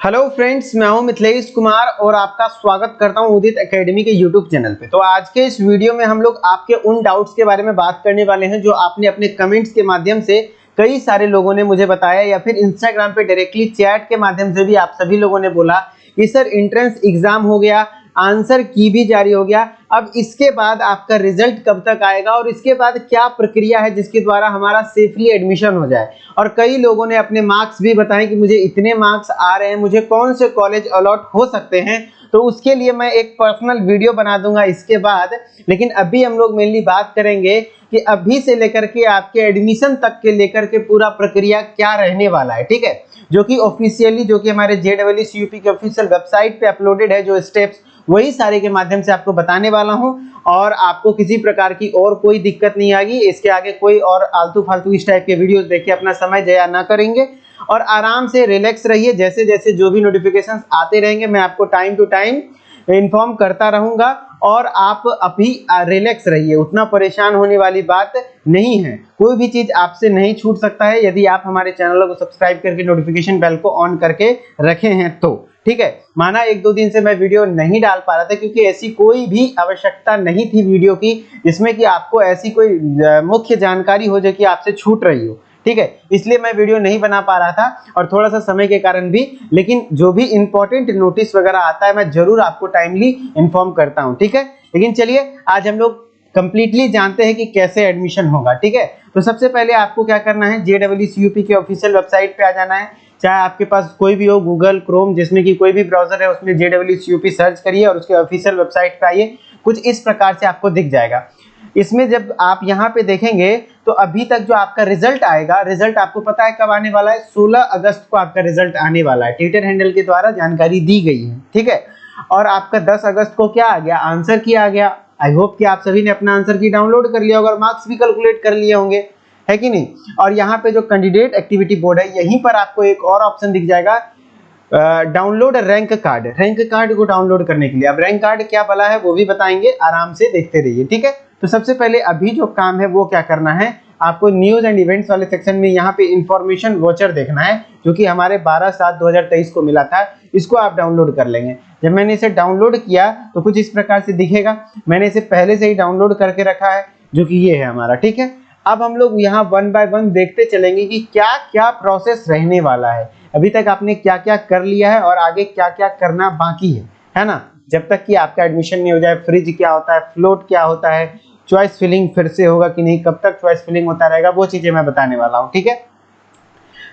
Hello friends, मैं हूं मिथिलेश कुमार और आपका स्वागत करता हूं उदित एकेडमी के यूट्यूब चैनल पे। तो आज के इस वीडियो में हम लोग आपके उन डाउट्स के बारे में बात करने वाले हैं जो आपने अपने कमेंट्स के माध्यम से कई सारे लोगों ने मुझे बताया या फिर इंस्टाग्राम पे डायरेक्टली चैट के माध्यम से भी आप सभी लोगों ने बोला कि सर एंट्रेंस एग्जाम हो गया, आंसर की भी जारी हो गया, अब इसके बाद आपका रिजल्ट कब तक आएगा और इसके बाद क्या प्रक्रिया है जिसके द्वारा हमारा सेफली एडमिशन हो जाए। और कई लोगों ने अपने मार्क्स भी बताए कि मुझे इतने मार्क्स आ रहे हैं, मुझे कौन से कॉलेज अलॉट हो सकते हैं। तो उसके लिए मैं एक पर्सनल वीडियो बना दूंगा इसके बाद, लेकिन अभी हम लोग मेनली बात करेंगे कि अभी से लेकर के आपके एडमिशन तक के लेकर के पूरा प्रक्रिया क्या रहने वाला है, ठीक है, जो कि ऑफिशियली जो कि हमारे JEE के ऑफिशियल वेबसाइट पे अपलोडेड है। जो स्टेप्स वही सारे के माध्यम से आपको बताने वाला हूं और आपको किसी प्रकार की और कोई दिक्कत नहीं आएगी। इसके आगे कोई और आलतू फालतू इस टाइप के वीडियोस देख के अपना समय जया ना करेंगे और आराम से रिलैक्स रहिए। जैसे जैसे जो भी नोटिफिकेशंस आते रहेंगे मैं आपको टाइम टू टाइम इन्फॉर्म करता रहूंगा और आप अभी रिलैक्स रहिए, उतना परेशान होने वाली बात नहीं है। कोई भी चीज आपसे नहीं छूट सकता है यदि आप हमारे चैनल को सब्सक्राइब करके नोटिफिकेशन बेल को ऑन करके रखे हैं तो, ठीक है। माना एक दो दिन से मैं वीडियो नहीं डाल पा रहा था क्योंकि ऐसी कोई भी आवश्यकता नहीं थी वीडियो की जिसमें कि आपको ऐसी कोई मुख्य जानकारी हो जाए कि आपसे छूट रही हो, ठीक है, इसलिए मैं वीडियो नहीं बना पा रहा था और थोड़ा सा समय के कारण भी। लेकिन जो भी इंपॉर्टेंट नोटिस वगैरह आता है मैं जरूर आपको टाइमली इन्फॉर्म करता हूं, ठीक है। लेकिन चलिए आज हम लोग कंप्लीटली जानते हैं कि कैसे एडमिशन होगा, ठीक है। तो सबसे पहले आपको क्या करना है, JEE के ऑफिशियल वेबसाइट पे आ जाना है। चाहे आपके पास कोई भी हो, गूगल क्रोम जिसमें कि कोई भी ब्राउजर है उसमें JEE सर्च करिए और उसके ऑफिशियल वेबसाइट पे आइए। कुछ इस प्रकार से आपको दिख जाएगा। इसमें जब आप यहाँ पे देखेंगे तो अभी तक जो आपका रिजल्ट आएगा, रिजल्ट आपको पता है कब आने वाला है, 16 अगस्त को आपका रिजल्ट आने वाला है। ट्विटर हैंडल के द्वारा जानकारी दी गई है, ठीक है। और आपका 10 अगस्त को क्या आ गया, आंसर की आ गया। आई होप कि आप सभी ने अपना आंसर की डाउनलोड कर लिया होगा और मार्क्स भी कैलकुलेट कर लिए होंगे, है कि नहीं। और यहाँ पे जो कैंडिडेट एक्टिविटी बोर्ड है यहीं पर आपको एक और ऑप्शन दिख जाएगा, download rank card. Rank card को डाउनलोड करने के लिए अब रैंक कार्ड क्या भला है वो भी बताएंगे, आराम से देखते रहिए, ठीक है। तो सबसे पहले अभी जो काम है वो क्या करना है, आपको न्यूज एंड इवेंट्स वाले सेक्शन में यहाँ पे इंफॉर्मेशन वोचर देखना है जो कि हमारे 12/7/2023 को मिला था। इसको आप डाउनलोड कर लेंगे। जब मैंने इसे डाउनलोड किया तो कुछ इस प्रकार से दिखेगा। मैंने इसे पहले से ही डाउनलोड करके रखा है जो कि ये है हमारा, ठीक है। अब हम लोग यहाँ 1 बाय 1 देखते चलेंगे कि क्या क्या प्रोसेस रहने वाला है। अभी तक आपने क्या क्या कर लिया है और आगे क्या क्या करना बाकी है ना। जब तक कि आपका एडमिशन नहीं हो जाए, फ्रिज क्या होता है, फ्लोट क्या होता है, चॉइस फिलिंग फिर से होगा कि नहीं, कब तक चॉइस फिलिंग होता रहेगा, वो चीजें मैं बताने वाला हूँ, ठीक है।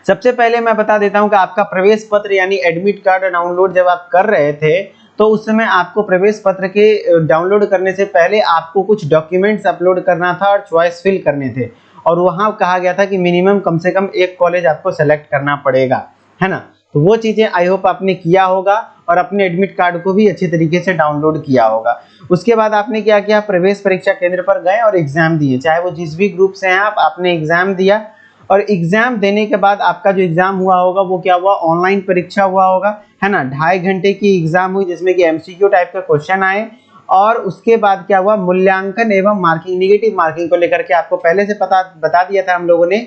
सबसे पहले मैं बता देता हूँ कि आपका प्रवेश पत्र यानी एडमिट कार्ड डाउनलोड जब आप कर रहे थे तो उस समय आपको प्रवेश पत्र के डाउनलोड करने से पहले आपको कुछ डॉक्यूमेंट्स अपलोड करना था और चॉइस फिल करने थे। और वहां कहा गया था कि मिनिमम कम से कम एक कॉलेज आपको सेलेक्ट करना पड़ेगा, है ना। तो वो चीजें आई होप आपने किया होगा और अपने एडमिट कार्ड को भी अच्छे तरीके से डाउनलोड किया होगा। उसके बाद आपने क्या किया, प्रवेश परीक्षा केंद्र पर गए और एग्जाम दिए, चाहे वो जिस भी ग्रुप से हैं आपने एग्जाम दिया। और एग्जाम देने के बाद आपका जो एग्जाम हुआ होगा वो क्या हुआ, ऑनलाइन परीक्षा हुआ होगा, है ना। 2.5 घंटे की एग्जाम हुई जिसमें कि MCQ टाइप का क्वेश्चन आए। और उसके बाद क्या हुआ, मूल्यांकन एवं मार्किंग, निगेटिव मार्किंग को लेकर के आपको पहले से बता दिया था हम लोगों ने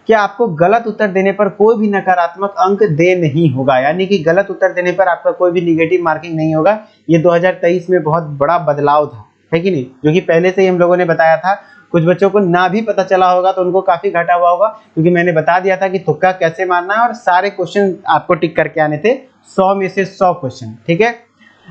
कि आपको गलत उत्तर देने पर कोई भी नकारात्मक अंक दे नहीं होगा, यानी कि गलत उत्तर देने पर आपका कोई भी निगेटिव मार्किंग नहीं होगा। ये 2023 में बहुत बड़ा बदलाव था, है कि नहीं, जो कि पहले से ही हम लोगों ने बताया था। कुछ बच्चों को ना भी पता चला होगा तो उनको काफी घाटा हुआ होगा क्योंकि मैंने बता दिया था कि तुक्का कैसे मारना है और सारे क्वेश्चन आपको टिक करके आने थे, 100 में से 100 क्वेश्चन, ठीक है।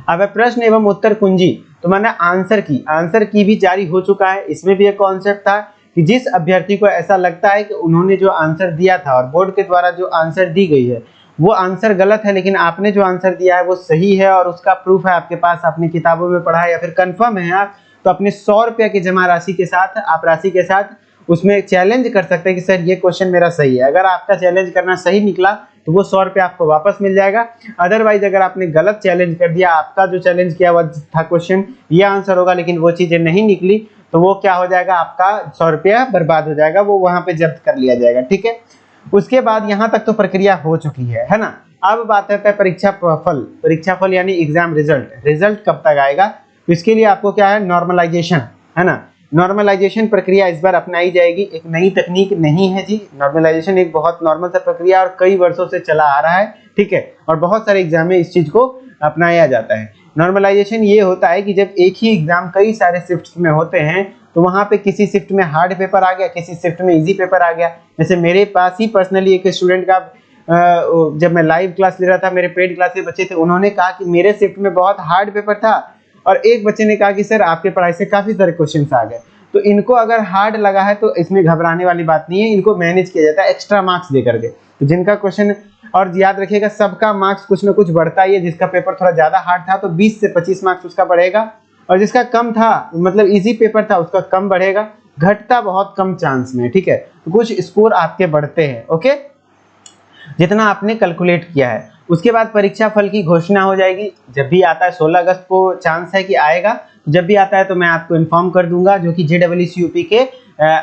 अब प्रश्न एवं उत्तर कुंजी, तो मैंने आंसर की भी जारी हो चुका है। इसमें भी एक कॉन्सेप्ट था कि जिस अभ्यर्थी को ऐसा लगता है कि उन्होंने जो आंसर दिया था और बोर्ड के द्वारा जो आंसर दी गई है वो आंसर गलत है, लेकिन आपने जो आंसर दिया है वो सही है और उसका प्रूफ है आपके पास, अपनी किताबों में पढ़ा है या फिर कंफर्म है आप, तो अपने 100 रुपये की जमा राशि के साथ आप राशि के साथ उसमें चैलेंज कर सकते हैं कि सर ये क्वेश्चन मेरा सही है। अगर आपका चैलेंज करना सही निकला तो वो 100 रुपये आपको वापस मिल जाएगा। अदरवाइज अगर आपने गलत चैलेंज कर दिया, आपका जो चैलेंज किया हुआ था क्वेश्चन ये आंसर होगा लेकिन वो चीजें नहीं निकली, तो वो क्या हो जाएगा, आपका 100 रुपया बर्बाद हो जाएगा, वो वहां पे जब्त कर लिया जाएगा, ठीक है। उसके बाद यहाँ तक तो प्रक्रिया हो चुकी है ना। अब बात करते हैं परीक्षा फल यानी एग्जाम रिजल्ट कब तक आएगा। तो इसके लिए आपको क्या है, नॉर्मलाइजेशन, है ना। नॉर्मलाइजेशन प्रक्रिया इस बार अपनाई जाएगी। एक नई तकनीक नहीं है जी, नॉर्मलाइजेशन एक बहुत नॉर्मल सा प्रक्रिया और कई वर्षों से चला आ रहा है, ठीक है, और बहुत सारे एग्जाम में इस चीज को अपनाया जाता है। नॉर्मलाइजेशन ये होता है कि जब एक ही एग्जाम कई सारे शिफ्ट्स में होते हैं तो वहां पे किसी शिफ्ट में हार्ड पेपर आ गया, किसी शिफ्ट में इजी पेपर आ गया। जैसे मेरे पास ही पर्सनली एक स्टूडेंट का जब मैं लाइव क्लास ले रहा था, मेरे पेड क्लास के बच्चे थे, उन्होंने कहा कि मेरे शिफ्ट में बहुत हार्ड पेपर था, और एक बच्चे ने कहा कि सर आपके पढ़ाई से काफी सारे क्वेश्चंस आ गए। तो इनको अगर हार्ड लगा है तो इसमें घबराने वाली बात नहीं है, इनको मैनेज किया जाता है एक्स्ट्रा मार्क्स दे करके। तो जिनका क्वेश्चन, और याद रखिएगा सबका मार्क्स कुछ ना कुछ बढ़ता ही है, जिसका पेपर थोड़ा ज्यादा हार्ड था तो 20 से 25 मार्क्स उसका बढ़ेगा, और जिसका कम था मतलब इजी पेपर था उसका कम बढ़ेगा, घटता बहुत कम चांस में, ठीक है। तो कुछ स्कोर आपके बढ़ते हैं, ओके, जितना आपने कैलकुलेट किया है। उसके बाद परीक्षा फल की घोषणा हो जाएगी, जब भी आता है 16 अगस्त को चांस है कि आएगा, जब भी आता है तो मैं आपको इन्फॉर्म कर दूंगा, जो कि JEE के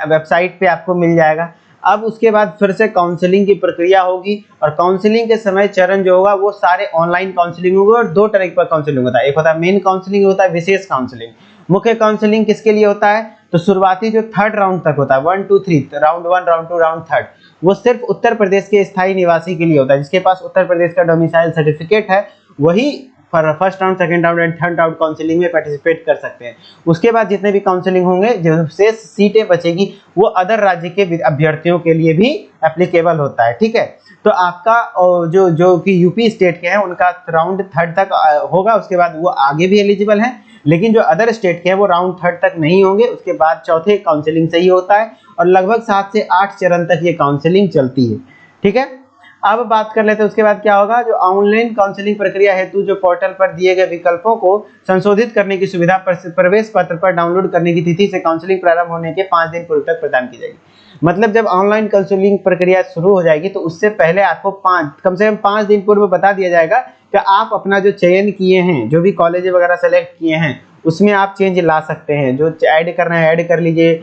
वेबसाइट पे आपको मिल जाएगा। अब उसके बाद फिर से काउंसलिंग की प्रक्रिया होगी, और काउंसलिंग के समय चरण जो होगा वो सारे ऑनलाइन काउंसलिंग होगा, और दो तरह का काउंसलिंग होता है, एक होता है मेन काउंसलिंग, होता है विशेष काउंसलिंग। मुख्य काउंसलिंग किसके लिए होता है, तो शुरुआती जो 3rd राउंड तक होता है, 1 2 3, राउंड 1 राउंड 2 राउंड 3, वो सिर्फ उत्तर प्रदेश के स्थायी निवासी के लिए होता है, जिसके पास उत्तर प्रदेश का डोमिसाइल सर्टिफिकेट है वही first round, second round and third round counselling में पार्टिसिपेट कर सकते हैं। उसके बाद जितने भी काउंसलिंग होंगे, जो शेष सीटें बचेगी वो अदर राज्य के अभ्यर्थियों के लिए भी एप्लीकेबल होता है, ठीक है। तो आपका जो कि यूपी स्टेट के हैं उनका राउंड 3rd तक होगा, उसके बाद वो आगे भी एलिजिबल हैं, लेकिन जो अदर स्टेट के हैं वो राउंड 3rd तक नहीं होंगे, उसके बाद चौथे काउंसलिंग से ही होता है, और लगभग 7 से 8 चरण तक ये काउंसलिंग चलती है, ठीक है। अब बात कर लेते हैं उसके बाद क्या होगा, जो ऑनलाइन काउंसलिंग प्रक्रिया हेतु जो पोर्टल पर दिए गए विकल्पों को संशोधित करने की सुविधा प्रवेश पत्र पर डाउनलोड करने की तिथि से काउंसलिंग प्रारंभ होने के 5 दिन पूर्व तक प्रदान की जाएगी। मतलब जब ऑनलाइन काउंसलिंग प्रक्रिया शुरू हो जाएगी तो उससे पहले आपको कम से कम 5 दिन पूर्व बता दिया जाएगा कि आप अपना जो चयन किए हैं, जो भी कॉलेज वगैरह सेलेक्ट किए हैं, उसमें आप चेंज ला सकते हैं। जो ऐड करना है ऐड कर लीजिए,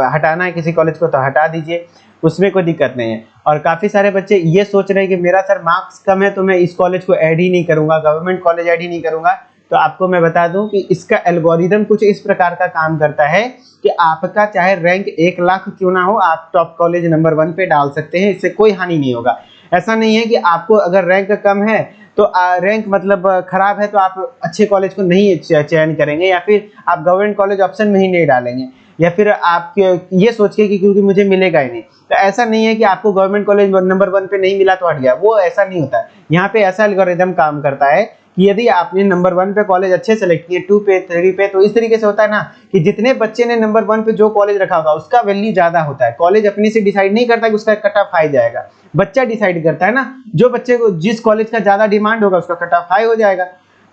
हटाना है किसी कॉलेज को तो हटा दीजिए, उसमें कोई दिक्कत नहीं है। और काफी सारे बच्चे ये सोच रहे हैं कि मेरा सर मार्क्स कम है तो मैं इस कॉलेज को ऐड ही नहीं करूंगा, गवर्नमेंट कॉलेज ऐड ही नहीं करूंगा। तो आपको मैं बता दूं कि इसका एल्गोरिदम कुछ इस प्रकार का काम करता है कि आपका चाहे रैंक 1 लाख क्यों ना हो, आप टॉप कॉलेज नंबर 1 पे डाल सकते हैं, इससे कोई हानि नहीं होगा। ऐसा नहीं है कि आपको अगर रैंक कम है तो रैंक मतलब खराब है तो आप अच्छे कॉलेज को नहीं चयन करेंगे, या फिर आप गवर्नमेंट कॉलेज ऑप्शन में ही नहीं डालेंगे, या फिर आप ये सोच के कि क्योंकि मुझे मिलेगा ही नहीं। तो ऐसा नहीं है कि आपको गवर्नमेंट कॉलेज नंबर 1 पे नहीं मिला तो हट गया, वो ऐसा नहीं होता है। यहाँ पे ऐसा एल्गोरिदम काम करता है कि यदि आपने नंबर 1 पे कॉलेज अच्छे सेलेक्ट किए, 2 पे 3 पे, तो इस तरीके से होता है ना कि जितने बच्चे ने नंबर 1 पे जो कॉलेज रखा होगा उसका वैल्यू ज्यादा होता है। कॉलेज अपने से डिसाइड नहीं करता कि उसका कट ऑफ हाई जाएगा, बच्चा डिसाइड करता है ना। जो बच्चे को जिस कॉलेज का ज्यादा डिमांड होगा उसका कट ऑफ हाई हो जाएगा।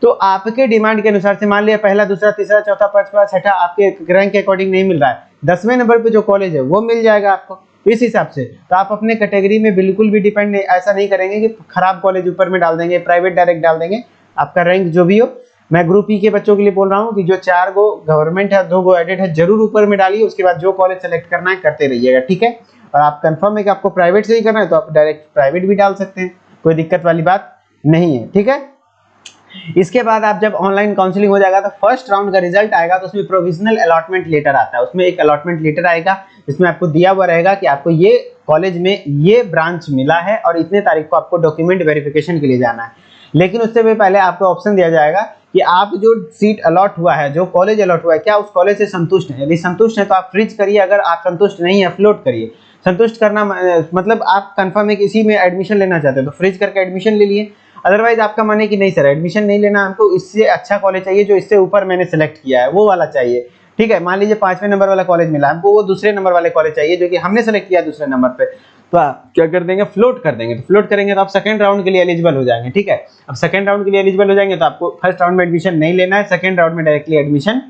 तो आपके डिमांड के अनुसार से मान लिया पहला, दूसरा, तीसरा, चौथा, पांचवा, छठा आपके रैंक के अकॉर्डिंग नहीं मिल रहा है, 10वें नंबर पे जो कॉलेज है वो मिल जाएगा आपको। तो इस हिसाब से तो आप अपने कैटेगरी में बिल्कुल भी डिपेंड ऐसा नहीं करेंगे कि खराब कॉलेज ऊपर में डाल देंगे, प्राइवेट डायरेक्ट डाल देंगे। आपका रैंक जो भी हो, मैं ग्रुप ई के बच्चों के लिए बोल रहा हूँ कि जो 4 गो गवर्नमेंट है, 2 गो एडेड है, जरूर ऊपर में डालिए। उसके बाद जो कॉलेज सेलेक्ट करना है करते रहिएगा, ठीक है। और आप कंफर्म है कि आपको प्राइवेट से ही करना है तो आप डायरेक्ट प्राइवेट भी डाल सकते हैं, कोई दिक्कत वाली बात नहीं है, ठीक है। इसके बाद आप जब ऑनलाइन काउंसलिंग हो जाएगा तो फर्स्ट राउंड का रिजल्ट आएगा तो उसमें प्रोविजनल अलॉटमेंट लेटर आता है। उसमें एक अलॉटमेंट लेटर आएगा जिसमें आपको दिया हुआ रहेगा कि आपको ये कॉलेज में ये ब्रांच मिला है और इतने तारीख को आपको डॉक्यूमेंट वेरिफिकेशन के लिए जाना है। लेकिन उससे भी पहले आपको ऑप्शन दिया जाएगा कि आप जो सीट अलॉट हुआ है, जो कॉलेज अलॉट हुआ है, क्या उस कॉलेज से संतुष्ट है। यदि संतुष्ट है तो आप फ्रीज करिए, अगर आप संतुष्ट नहीं है फ्लोट करिए। संतुष्ट करना मतलब आप कंफर्म है कि इसी में एडमिशन लेना चाहते हैं तो फ्रीज करके एडमिशन ले लिए। अदरवाइज आपका माने कि नहीं सर एडमिशन नहीं लेना, हमको इससे अच्छा कॉलेज चाहिए, जो इससे ऊपर मैंने सेलेक्ट किया है वो वाला चाहिए, ठीक है। मान लीजिए 5वें नंबर वाला कॉलेज मिला, हमको वो दूसरे नंबर वाले कॉलेज चाहिए जो कि हमने सेलेक्ट किया दूसरे नंबर पे, तो आप क्या कर देंगे, फ्लोट कर देंगे। तो फ्लोट करेंगे तो आप सेकंड राउंड के लिए एलिजिबल हो जाएंगे, ठीक है। अब सेकंड राउंड के लिए एलिजिबल हो जाएंगे तो आपको फर्स्ट राउंड में एडमिशन नहीं लेना है, सेकंड राउंड में डायरेक्टली एडमिशन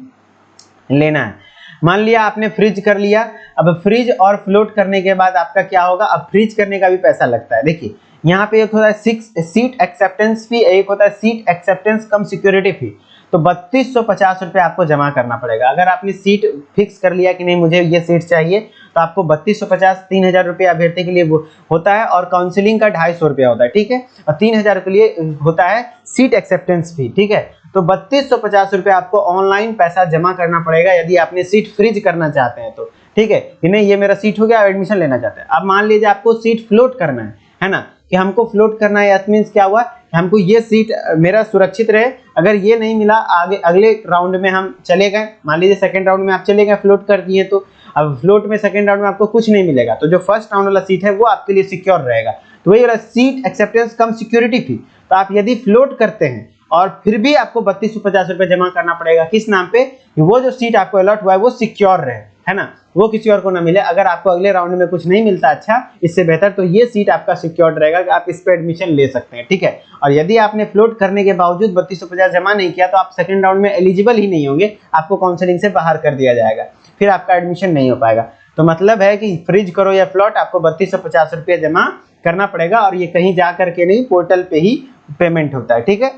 लेना है। मान लिया आपने फ्रीज कर लिया, अब फ्रीज और फ्लोट करने के बाद आपका क्या होगा, अब फ्रीज करने का भी पैसा लगता है। देखिए यहाँ पे एक होता है 6 सीट एक्सेप्टेंस फी, एक होता है सीट एक्सेप्टेंस कम सिक्योरिटी फी। तो 3250 रुपये आपको जमा करना पड़ेगा। अगर आपने सीट फिक्स कर लिया कि नहीं मुझे ये सीट चाहिए, तो आपको 3250 3000 रुपये अभ्यर्थी के लिए होता है, और काउंसलिंग का 250 रुपया होता है, ठीक है। और 3000 के लिए होता है सीट एक्सेप्टेंस फी, ठीक है। तो 3250 रुपये आपको ऑनलाइन पैसा जमा करना पड़ेगा यदि आपने सीट फ्रीज करना चाहते हैं तो, ठीक है। कि नहीं ये मेरा सीट हो गया, एडमिशन लेना चाहते हैं। अब मान लीजिए आपको सीट फ्लोट करना है ना, कि हमको फ्लोट करना है, दैट मींस क्या हुआ कि हमको ये सीट मेरा सुरक्षित रहे, अगर ये नहीं मिला आगे अगले राउंड में हम चले गए, मान लीजिए सेकंड राउंड में आप चले गए फ्लोट कर दिए, तो अब फ्लोट में सेकंड राउंड में आपको कुछ नहीं मिलेगा, तो जो फर्स्ट राउंड वाला सीट है वो आपके लिए सिक्योर रहेगा। तो वही वाला सीट एक्सेप्टेंस कम सिक्योरिटी फी। तो आप यदि फ्लोट करते हैं और फिर भी आपको 3250 रुपये जमा करना पड़ेगा, किस नाम पे, वो जो सीट आपको अलॉट हुआ है वो सिक्योर रहे, है ना, वो किसी और को ना मिले। अगर आपको अगले राउंड में कुछ नहीं मिलता अच्छा इससे बेहतर, तो ये सीट आपका सिक्योर्ड रहेगा कि आप इस पे एडमिशन ले सकते हैं, ठीक है। और यदि आपने फ्लोट करने के बावजूद 3250 जमा नहीं किया, तो आप सेकंड राउंड में एलिजिबल ही नहीं होंगे, आपको काउंसलिंग से बाहर कर दिया जाएगा, फिर आपका एडमिशन नहीं हो पाएगा। तो मतलब है कि फ्रीज करो या फ्लोट, आपको 3250 रुपये जमा करना पड़ेगा, और ये कहीं जा करके नहीं, पोर्टल पे ही पेमेंट होता है, ठीक है।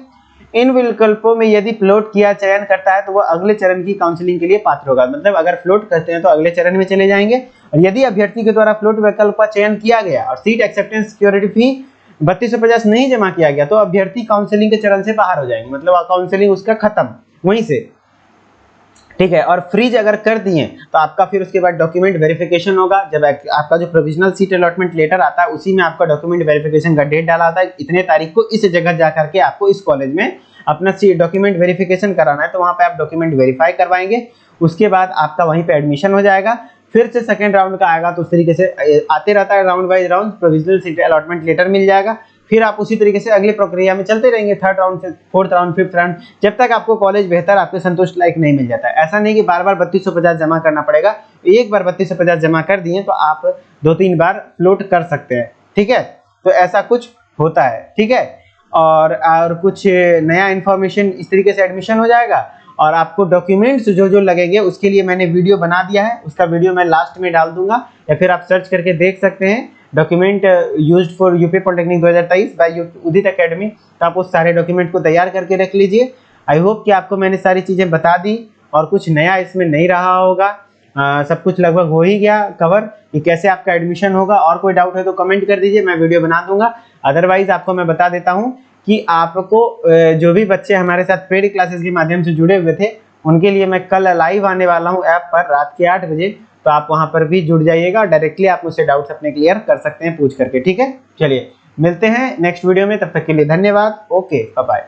इन विकल्पों में यदि फ्लोट किया चयन करता है तो वह अगले चरण की काउंसलिंग के लिए पात्र होगा। मतलब अगर फ्लोट करते हैं तो अगले चरण में चले जाएंगे, और यदि अभ्यर्थी के द्वारा फ्लोट विकल्प का चयन किया गया और सीट एक्सेप्टेंस सिक्योरिटी फी 3250 नहीं जमा किया गया, तो अभ्यर्थी काउंसलिंग के चरण से बाहर हो जाएंगे, मतलब काउंसलिंग उसका खत्म वहीं से, ठीक है। और फ्रीज अगर कर दिए तो आपका फिर उसके बाद डॉक्यूमेंट वेरिफिकेशन होगा। जब आपका जो प्रोविजनल सीट अलॉटमेंट लेटर आता है उसी में आपका डॉक्यूमेंट वेरिफिकेशन का डेट डाला होता है, इतने तारीख को इस जगह जा करके आपको इस कॉलेज में अपना डॉक्यूमेंट वेरिफिकेशन कराना है, तो वहां पे आप डॉक्यूमेंट वेरीफाई करवाएंगे, उसके बाद आपका वहीं पे एडमिशन हो जाएगा। फिर से सेकंड राउंड का आएगा तो उस तरीके से आते रहता है, round wise round provisional seat allotment letter मिल जाएगा, फिर आप उसी तरीके से अगली प्रक्रिया में चलते रहेंगे, थर्ड राउंड से फोर्थ राउंड, फिफ्थ राउंड, जब तक आपको कॉलेज बेहतर आपके संतुष्ट लायक नहीं मिल जाता है। ऐसा नहीं कि बार बार 3250 जमा करना पड़ेगा, एक बार 3250 जमा कर दिए तो आप 2-3 बार फ्लोट कर सकते हैं, ठीक है। तो ऐसा कुछ होता है, ठीक है। और कुछ नया इन्फॉर्मेशन इस तरीके से एडमिशन हो जाएगा। और आपको डॉक्यूमेंट्स जो जो लगेंगे उसके लिए मैंने वीडियो बना दिया है, उसका वीडियो मैं लास्ट में डाल दूंगा, या फिर आप सर्च करके देख सकते हैं document used for UP polytechnic 2023 by Udit Academy. तो आप उस सारे डॉक्यूमेंट को तैयार करके रख लीजिए। आई होप कि आपको मैंने सारी चीज़ें बता दी और कुछ नया इसमें नहीं रहा होगा, सब कुछ लगभग हो ही गया कवर कि कैसे आपका एडमिशन होगा। और कोई डाउट है तो कमेंट कर दीजिए, मैं वीडियो बना दूंगा। अदरवाइज आपको मैं बता देता हूँ कि आपको जो भी बच्चे हमारे साथ पेड क्लासेस के माध्यम से जुड़े हुए थे उनके लिए मैं कल लाइव आने वाला हूँ ऐप पर रात के 8 बजे, तो आप वहां पर भी जुड़ जाइएगा। डायरेक्टली आप मुझसे डाउट्स अपने क्लियर कर सकते हैं पूछ करके, ठीक है। चलिए मिलते हैं नेक्स्ट वीडियो में, तब तक के लिए धन्यवाद। Okay bye bye.